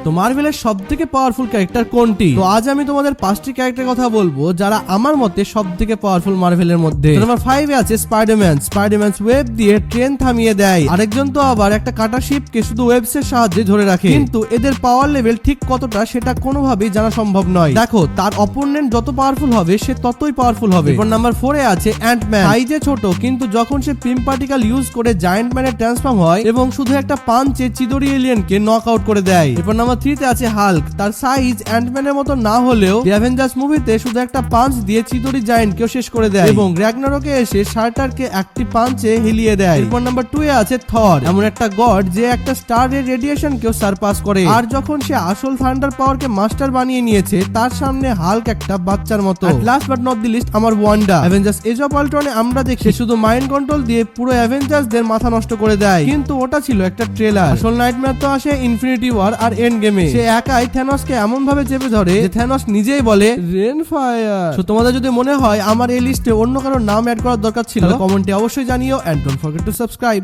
তো মার্ভেলের সবথেকে পাওয়ারফুল ক্যারেক্টার কোনটি? তো আজ আমি তোমাদের 5টি ক্যারেক্টারের কথা বলবো যারা আমার মতে সবথেকে পাওয়ারফুল মার্ভেলের মধ্যে। নাম্বার 5 এ আছে স্পাইডারম্যান। স্পাইডারম্যানস ওয়েব দিয়ে ট্রেন থামিয়ে দেয়। আরেকজন তো আবার একটা কাটা শিপকে শুধু ওয়েবস এর সাহায্যে ধরে রাখে। কিন্তু এদের পাওয়ার লেভেল ঠিক কতটা সেটা কোনোভাবেই জানা সম্ভব নয়। দেখো, তার অপোনেন্ট যত পাওয়ারফুল হবে সে ততই পাওয়ারফুল হবে। এরপর নাম্বার 4 এ আছে অ্যান্টম্যান। সাইজে ছোট কিন্তু যখন সে পিম পার্টিকেল ইউজ করে জায়ান্ট ম্যানে ট্রান্সফর্ম হয় এবং শুধু একটা পাঞ্চে চিদরি এলিয়েনকে নক আউট করে দেয়। এরপর নাম্বার 3 তে আছে হাল্ক। তার সাইজ অ্যান্টম্যানের মতো না হলেও অ্যাভেঞ্জার্স মুভিতে শুধু একটা পাঞ্চ দিয়ে চিদরি জায়ান্টকেও শেষ করে দেয় এবং র্যাগনারকে এসে শার্টারকে একটি পাঞ্চে হিলিয়ে দেয়। এরপর নাম্বার 2 এ আছে থর। এমন একটা গড যে একটা স্টার এর রেডিয়েশনকেও সারপাস করে। আর যখন সে আসল থান্ডার পাওয়ারকে মাস্টার বানিয়ে নিয়েছে তার সামনে হাল্ক একটা বাচ্চার মতো। Last but not the least আমার ওয়ান্ডা। অ্যাভেঞ্জার্স এজ অফ আল্ট্রনে আমরা দেখি শুধু মাইন্ড কন্ট্রোল দিয়ে পুরো অ্যাভেঞ্জার্সদের মাথা নষ্ট করে দেয়, কিন্তু ওটা ছিল একটা ট্রেলার। আসল নাইটমেয়ার তো আসে ইনফিনিটি ওয়ার আর এন্ড গেমে। সে একাই থ্যানোসকে এমন ভাবে চেপে ধরে যে থ্যানোস নিজেই বলে রেন ফায়ার। তো তোমাদের যদি মনে হয় আমার এই লিস্টে অন্য কারো নাম অ্যাড করার দরকার ছিল, কমেন্টে অবশ্যই জানিও and don't forget to subscribe.